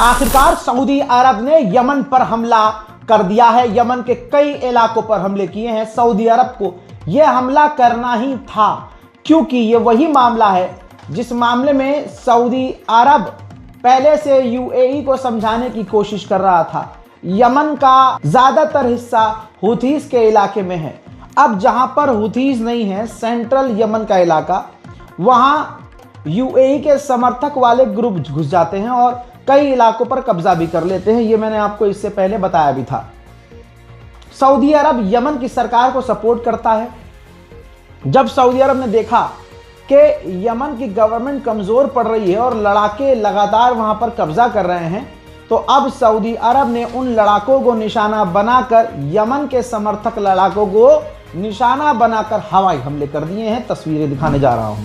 आखिरकार सऊदी अरब ने यमन पर हमला कर दिया है। यमन के कई इलाकों पर हमले किए हैं। सऊदी अरब को यह हमला करना ही था, क्योंकि यह वही मामला है जिस मामले में सऊदी अरब पहले से यूएई को समझाने की कोशिश कर रहा था। यमन का ज्यादातर हिस्सा हुथीज के इलाके में है। अब जहां पर हुथीज नहीं है, सेंट्रल यमन का इलाका, वहां यूएई के समर्थक वाले ग्रुप घुस जाते हैं और कई इलाकों पर कब्जा भी कर लेते हैं। ये मैंने आपको इससे पहले बताया भी था। सऊदी अरब यमन की सरकार को सपोर्ट करता है। जब सऊदी अरब ने देखा कि यमन की गवर्नमेंट कमजोर पड़ रही है और लड़ाके लगातार वहां पर कब्जा कर रहे हैं, तो अब सऊदी अरब ने उन लड़ाकों को निशाना बनाकर, यमन के समर्थक लड़ाकों को निशाना बनाकर हवाई हमले कर दिए हैं। तस्वीरें दिखाने जा रहा हूं।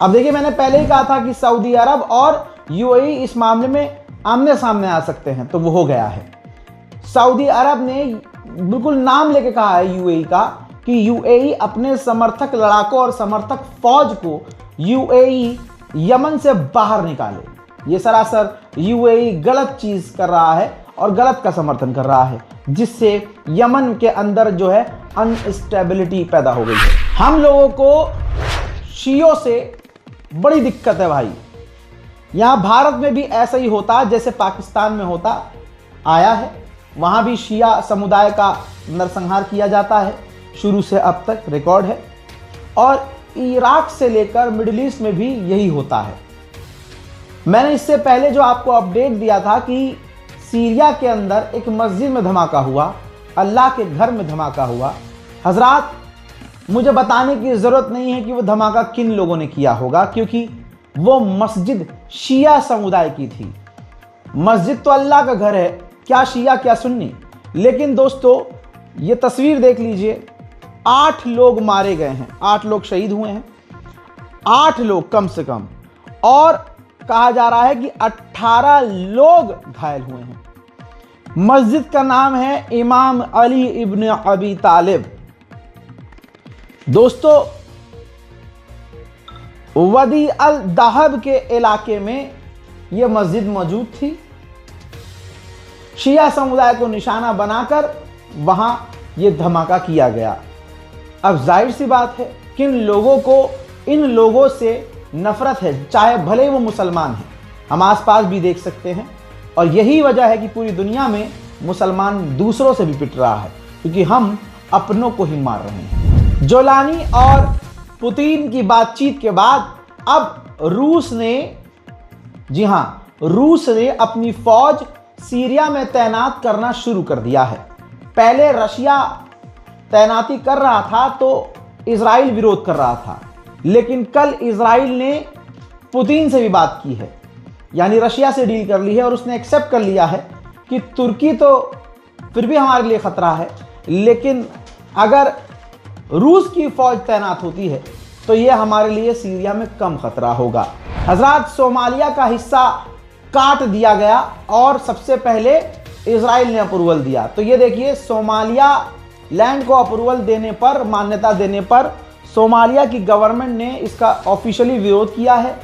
अब देखिए, मैंने पहले ही कहा था कि सऊदी अरब और यूएई इस मामले में आमने सामने आ सकते हैं, तो वो हो गया है। सऊदी अरब ने बिल्कुल नाम लेके कहा है यूएई का कि यूएई अपने समर्थक लड़ाकों और समर्थक फौज को यूएई यमन से बाहर निकाले। ये सरासर यूएई गलत चीज कर रहा है और गलत का समर्थन कर रहा है, जिससे यमन के अंदर जो है अनस्टेबिलिटी पैदा हो गई है। हम लोगों को शियों से बड़ी दिक्कत है भाई। यहां भारत में भी ऐसा ही होता जैसे पाकिस्तान में होता आया है। वहां भी शिया समुदाय का नरसंहार किया जाता है, शुरू से अब तक रिकॉर्ड है। और इराक से लेकर मिडिल ईस्ट में भी यही होता है। मैंने इससे पहले जो आपको अपडेट दिया था कि सीरिया के अंदर एक मस्जिद में धमाका हुआ, अल्लाह के घर में धमाका हुआ। हजरात, मुझे बताने की ज़रूरत नहीं है कि वो धमाका किन लोगों ने किया होगा, क्योंकि वो मस्जिद शिया समुदाय की थी। मस्जिद तो अल्लाह का घर है, क्या शिया क्या सुन्नी। लेकिन दोस्तों, ये तस्वीर देख लीजिए, 8 लोग मारे गए हैं, 8 लोग शहीद हुए हैं, 8 लोग कम से कम, और कहा जा रहा है कि 18 लोग घायल हुए हैं। मस्जिद का नाम है इमाम अली इब्न अबी तालिब। दोस्तों, वदी अल दहब के इलाके में यह मस्जिद मौजूद थी। शिया समुदाय को निशाना बनाकर वहां यह धमाका किया गया। अब जाहिर सी बात है, किन लोगों को इन लोगों से नफरत है, चाहे भले वो मुसलमान हैं। हम आसपास भी देख सकते हैं, और यही वजह है कि पूरी दुनिया में मुसलमान दूसरों से भी पिट रहा है, क्योंकि हम अपनों को ही मार रहे हैं। जोलानी और पुतिन की बातचीत के बाद अब रूस ने, जी हां, रूस ने अपनी फौज सीरिया में तैनात करना शुरू कर दिया है। पहले रशिया तैनाती कर रहा था तो इजराइल विरोध कर रहा था, लेकिन कल इजराइल ने पुतिन से भी बात की है, यानी रशिया से डील कर ली है, और उसने एक्सेप्ट कर लिया है कि तुर्की तो फिर भी हमारे लिए खतरा है, लेकिन अगर रूस की फौज तैनात होती है तो यह हमारे लिए सीरिया में कम खतरा होगा। हजरात, सोमालिया का हिस्सा काट दिया गया और सबसे पहले इजराइल ने अप्रूवल दिया। तो ये देखिए, सोमालिया लैंड को अप्रूवल देने पर, मान्यता देने पर सोमालिया की गवर्नमेंट ने इसका ऑफिशियली विरोध किया है।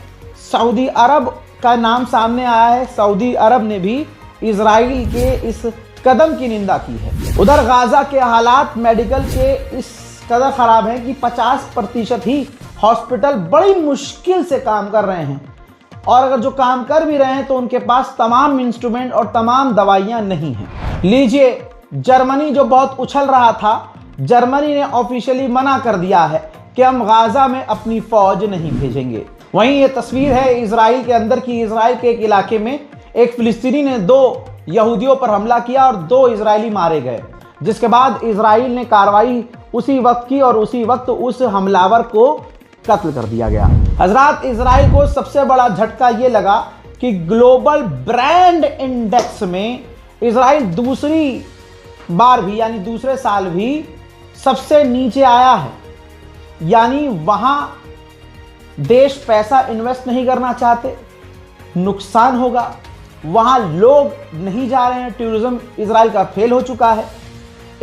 सऊदी अरब का नाम सामने आया है। सऊदी अरब ने भी इजराइल के इस कदम की निंदा की है। उधर गाजा के हालात मेडिकल के इस कदर खराब हैं कि 50% ही हॉस्पिटल बड़ी मुश्किल से काम कर रहे हैं। और अगर जो काम कर भी रहे हैं तो उनके पास तमाम इंस्ट्रूमेंट और तमाम दवाइयां नहीं हैं। लीजिए, जर्मनी जो बहुत उछल रहा था, जर्मनी ने ऑफिशियली मना कर दिया है कि हम गाजा में अपनी फौज नहीं भेजेंगे। वहीं ये तस्वीर है इजराइल के अंदर की। इजराइल के एक इलाके में एक फिलिस्तीनी ने 2 यहूदियों पर हमला किया और 2 इजरायली मारे गए, जिसके बाद इजराइल ने कार्रवाई उसी वक्त की और उसी वक्त उस हमलावर को कत्ल कर दिया गया। हजरात, इजराइल को सबसे बड़ा झटका यह लगा कि ग्लोबल ब्रांड इंडेक्स में इजराइल दूसरी बार भी यानी दूसरे साल भी सबसे नीचे आया है। यानी वहां देश पैसा इन्वेस्ट नहीं करना चाहते, नुकसान होगा, वहां लोग नहीं जा रहे हैं, टूरिज्म इजराइल का फेल हो चुका है,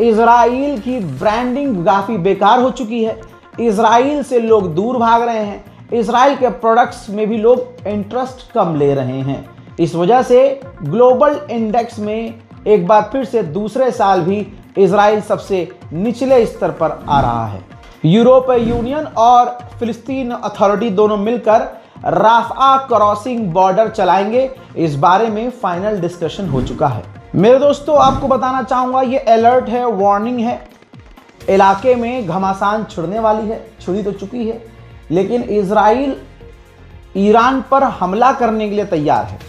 इजराइल की ब्रांडिंग काफी बेकार हो चुकी है, इजराइल से लोग दूर भाग रहे हैं, इजराइल के प्रोडक्ट्स में भी लोग इंटरेस्ट कम ले रहे हैं। इस वजह से ग्लोबल इंडेक्स में एक बार फिर से दूसरे साल भी इजराइल सबसे निचले स्तर पर आ रहा है। यूरोपीय यूनियन और फिलिस्तीन अथॉरिटी दोनों मिलकर राफा क्रॉसिंग बॉर्डर चलाएंगे। इस बारे में फाइनल डिस्कशन हो चुका है। मेरे दोस्तों, आपको बताना चाहूंगा, ये अलर्ट है, वार्निंग है। इलाके में घमासान छिड़ने वाली है, छिड़ी तो चुकी है, लेकिन इजराइल ईरान पर हमला करने के लिए तैयार है।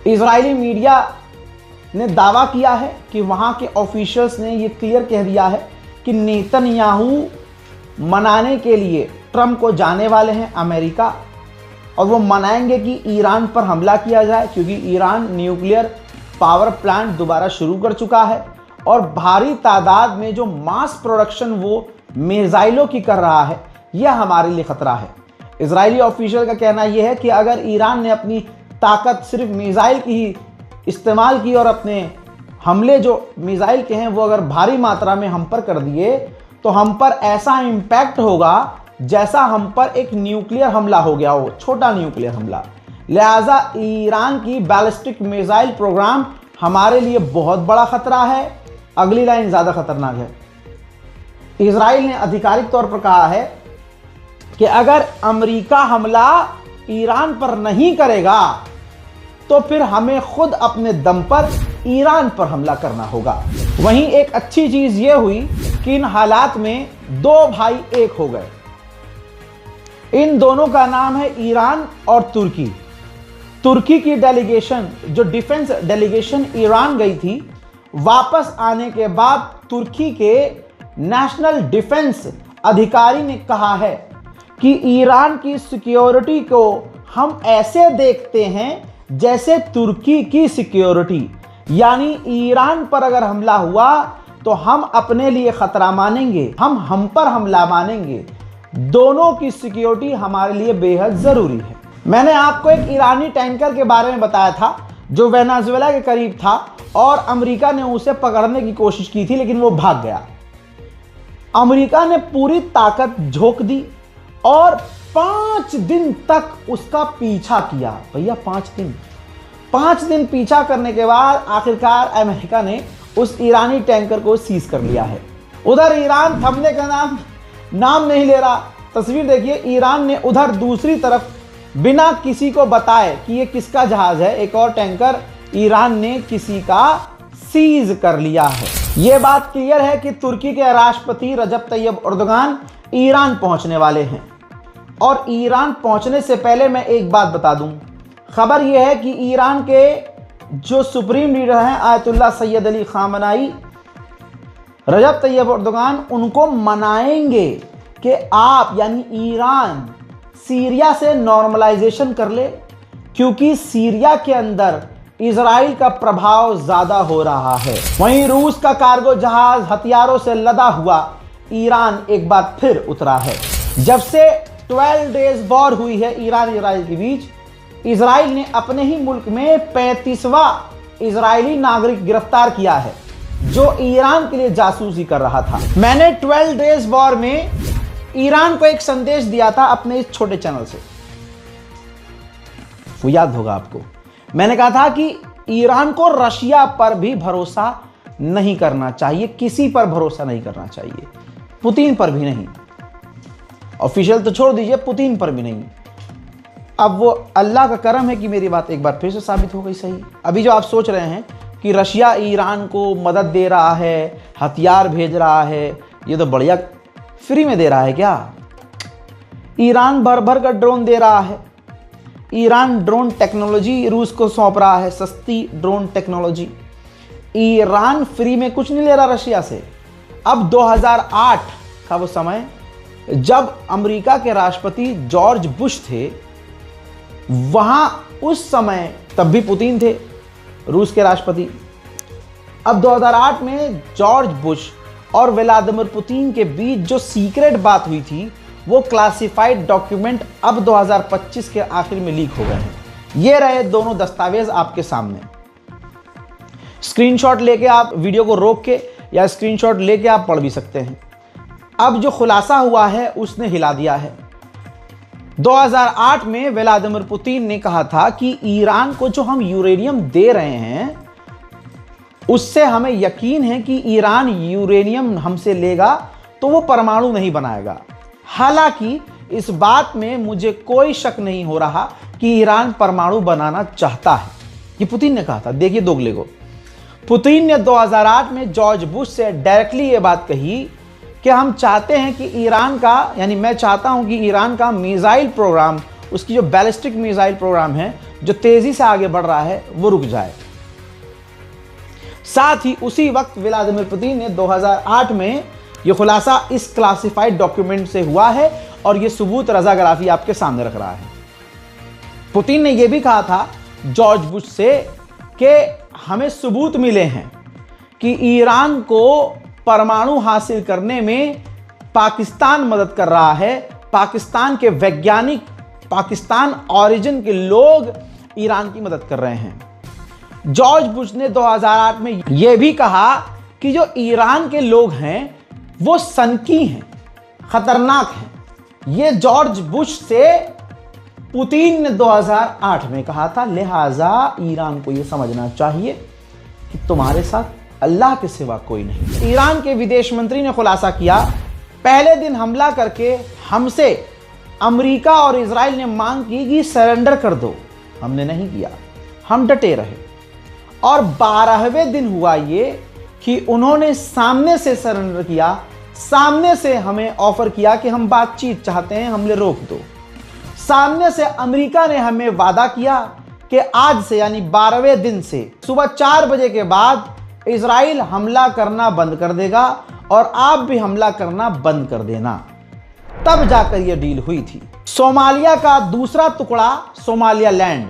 इजरायली मीडिया ने दावा किया है कि वहां के ऑफिशियल्स ने यह क्लियर कह दिया है कि नेतन्याहू मनाने के लिए ट्रंप को जाने वाले हैं अमेरिका, और वो मनाएंगे कि ईरान पर हमला किया जाए, क्योंकि ईरान न्यूक्लियर पावर प्लांट दोबारा शुरू कर चुका है और भारी तादाद में जो मास प्रोडक्शन वो मिसाइलों की कर रहा है, यह हमारे लिए खतरा है। इजरायली ऑफिशियल का कहना यह है कि अगर ईरान ने अपनी ताकत सिर्फ मिसाइल की ही इस्तेमाल की और अपने हमले जो मिसाइल के हैं वो अगर भारी मात्रा में हम पर कर दिए, तो हम पर ऐसा इम्पैक्ट होगा जैसा हम पर एक न्यूक्लियर हमला हो गया हो, छोटा न्यूक्लियर हमला। लिहाजा ईरान की बैलिस्टिक मिसाइल प्रोग्राम हमारे लिए बहुत बड़ा खतरा है। अगली लाइन ज्यादा खतरनाक है। इजराइल ने आधिकारिक तौर पर कहा है कि अगर अमेरिका हमला ईरान पर नहीं करेगा तो फिर हमें खुद अपने दम पर ईरान पर हमला करना होगा। वहीं एक अच्छी चीज यह हुई कि इन हालात में 2 भाई एक हो गए। इन दोनों का नाम है ईरान और तुर्की। तुर्की की डेलीगेशन, जो डिफेंस डेलीगेशन ईरान गई थी, वापस आने के बाद तुर्की के नेशनल डिफेंस अधिकारी ने कहा है कि ईरान की सिक्योरिटी को हम ऐसे देखते हैं जैसे तुर्की की सिक्योरिटी, यानी ईरान पर अगर हमला हुआ तो हम अपने लिए खतरा मानेंगे, हम पर हमला मानेंगे। दोनों की सिक्योरिटी हमारे लिए बेहद जरूरी है। मैंने आपको एक ईरानी टैंकर के बारे में बताया था जो वेनेजुएला के करीब था और अमेरिका ने उसे पकड़ने की कोशिश की थी, लेकिन वो भाग गया। अमेरिका ने पूरी ताकत झोंक दी और 5 दिन तक उसका पीछा किया। भैया 5 दिन पीछा करने के बाद आखिरकार अमेरिका ने उस ईरानी टैंकर को सीज कर लिया है। उधर ईरान थमने का नाम नहीं ले रहा। तस्वीर देखिए, ईरान ने उधर दूसरी तरफ बिना किसी को बताए कि ये किसका जहाज है, एक और टैंकर ईरान ने किसी का सीज कर लिया है। यह बात क्लियर है कि तुर्की के राष्ट्रपति रजब तैयब एर्दोगान ईरान पहुंचने वाले हैं। और ईरान पहुंचने से पहले मैं एक बात बता दूं, खबर यह है कि ईरान के जो सुप्रीम लीडर हैं आयतुल्लाह सैयद अली खामनाई, रजब तैयब एर्दोगान उनको मनाएंगे कि आप यानी ईरान सीरिया से नॉर्मलाइजेशन कर ले, क्योंकि सीरिया के अंदर इजराइल का प्रभाव ज्यादा हो रहा है। वहीं रूस का कार्गो जहाज हथियारों से लदा हुआ ईरान एक बार फिर उतरा है। जब से 12 डेज वॉर हुई है ईरान इजराइल के बीच, इजराइल ने अपने ही मुल्क में 35वां इजरायली नागरिक गिरफ्तार किया है जो ईरान के लिए जासूसी कर रहा था। मैंने 12 डेज वॉर में ईरान को एक संदेश दिया था अपने इस छोटे चैनल से, वो याद होगा आपको। मैंने कहा था कि ईरान को रशिया पर भी भरोसा नहीं करना चाहिए, किसी पर भरोसा नहीं करना चाहिए, पुतिन पर भी नहीं, ऑफिशियल तो छोड़ दीजिए, पुतिन पर भी नहीं। अब वो अल्लाह का करम है कि मेरी बात एक बार फिर से साबित हो गई सही। अभी जो आप सोच रहे हैं कि रशिया ईरान को मदद दे रहा है, हथियार भेज रहा है, ये तो बढ़िया फ्री में दे रहा है क्या? ईरान भर भर का ड्रोन दे रहा है। ईरान ड्रोन टेक्नोलॉजी रूस को सौंप रहा है, सस्ती ड्रोन टेक्नोलॉजी। ईरान फ्री में कुछ नहीं ले रहा रशिया से। अब 2008 का वो समय जब अमेरिका के राष्ट्रपति जॉर्ज बुश थे, वहां उस समय तब भी पुतिन थे रूस के राष्ट्रपति। अब 2008 में जॉर्ज बुश और व्लादिमीर पुतिन के बीच जो सीक्रेट बात हुई थी, वो क्लासिफाइड डॉक्यूमेंट अब 2025 के आखिर में लीक हो गए हैं। ये रहे दोनों दस्तावेज आपके सामने। स्क्रीनशॉट लेके आप वीडियो को रोक के या स्क्रीनशॉट लेके आप पढ़ भी सकते हैं। अब जो खुलासा हुआ है उसने हिला दिया है। 2008 में व्लादिमीर पुतिन ने कहा था कि ईरान को जो हम यूरेनियम दे रहे हैं उससे हमें यकीन है कि ईरान यूरेनियम हमसे लेगा तो वो परमाणु नहीं बनाएगा। हालांकि इस बात में मुझे कोई शक नहीं हो रहा कि ईरान परमाणु बनाना चाहता है। ये पुतिन ने कहा था। देखिए दोगले को। पुतिन ने 2008 में जॉर्ज बुश से डायरेक्टली ये बात कही कि हम चाहते हैं कि ईरान का, यानी मैं चाहता हूं कि ईरान का मिसाइल प्रोग्राम, उसकी जो बैलिस्टिक मिसाइल प्रोग्राम है जो तेजी से आगे बढ़ रहा है, वो रुक जाए। साथ ही उसी वक्त व्लादिमीर पुतिन ने 2008 में यह खुलासा इस क्लासिफाइड डॉक्यूमेंट से हुआ है और यह सबूत रजा गलाफी आपके सामने रख रहा है। पुतिन ने यह भी कहा था जॉर्ज बुश से कि हमें सबूत मिले हैं कि ईरान को परमाणु हासिल करने में पाकिस्तान मदद कर रहा है। पाकिस्तान के वैज्ञानिक, पाकिस्तान ओरिजिन के लोग ईरान की मदद कर रहे हैं। जॉर्ज बुश ने 2008 में यह भी कहा कि जो ईरान के लोग हैं वो सनकी हैं, खतरनाक हैं। यह जॉर्ज बुश से पुतिन ने 2008 में कहा था। लिहाजा ईरान को यह समझना चाहिए कि तुम्हारे साथ अल्लाह के सिवा कोई नहीं। ईरान के विदेश मंत्री ने खुलासा किया, पहले दिन हमला करके हमसे अमेरिका और इजराइल ने मांग की कि सरेंडर कर दो, हमने नहीं किया, हम डटे रहे। और 12वें दिन हुआ ये कि उन्होंने सामने से सरेंडर किया, सामने से हमें ऑफर किया कि हम बातचीत चाहते हैं, हमले रोक दो। सामने से अमेरिका ने हमें वादा किया कि आज से, यानी 12वें दिन से सुबह 4 बजे के बाद इजराइल हमला करना बंद कर देगा और आप भी हमला करना बंद कर देना। तब जाकर यह डील हुई थी। सोमालिया का दूसरा टुकड़ा, सोमालिया लैंड,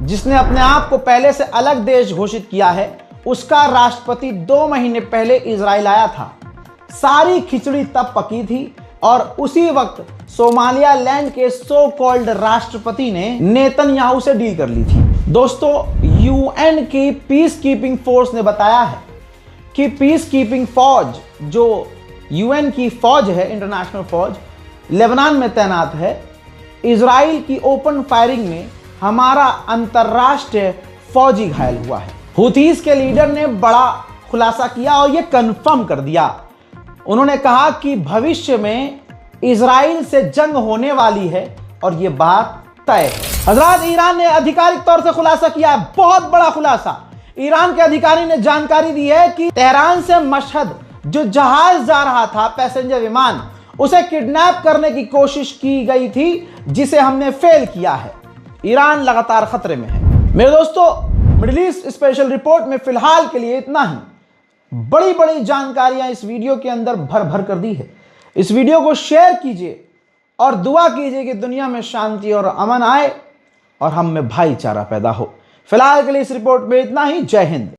जिसने अपने आप को पहले से अलग देश घोषित किया है, उसका राष्ट्रपति 2 महीने पहले इजराइल आया था। सारी खिचड़ी तब पकी थी और उसी वक्त सोमालिया लैंड के सो कॉल्ड राष्ट्रपति ने नेतन्याहू से डील कर ली थी। दोस्तों, यूएन की पीस कीपिंग फोर्स ने बताया है कि पीस कीपिंग फौज, जो यूएन की फौज है, इंटरनेशनल फौज, लेबनान में तैनात है। इजराइल की ओपन फायरिंग में हमारा अंतर्राष्ट्रीय फौजी घायल हुआ है। हुतीस के लीडर ने बड़ा खुलासा किया और यह कंफर्म कर दिया। उन्होंने कहा कि भविष्य में इजराइल से जंग होने वाली है और यह बात तय है। हजरात, ईरान ने आधिकारिक तौर से खुलासा किया है, बहुत बड़ा खुलासा। ईरान के अधिकारी ने जानकारी दी है कि तेहरान से मशहद जो जहाज जा रहा था, पैसेंजर विमान, उसे किडनैप करने की कोशिश की गई थी, जिसे हमने फेल किया है। ईरान लगातार खतरे में है। मेरे दोस्तों, मिडिल ईस्ट स्पेशल रिपोर्ट में फिलहाल के लिए इतना ही। बड़ी बड़ी जानकारियां इस वीडियो के अंदर भर भर कर दी है। इस वीडियो को शेयर कीजिए और दुआ कीजिए कि दुनिया में शांति और अमन आए और हम में भाईचारा पैदा हो। फिलहाल के लिए इस रिपोर्ट में इतना ही। जय हिंद।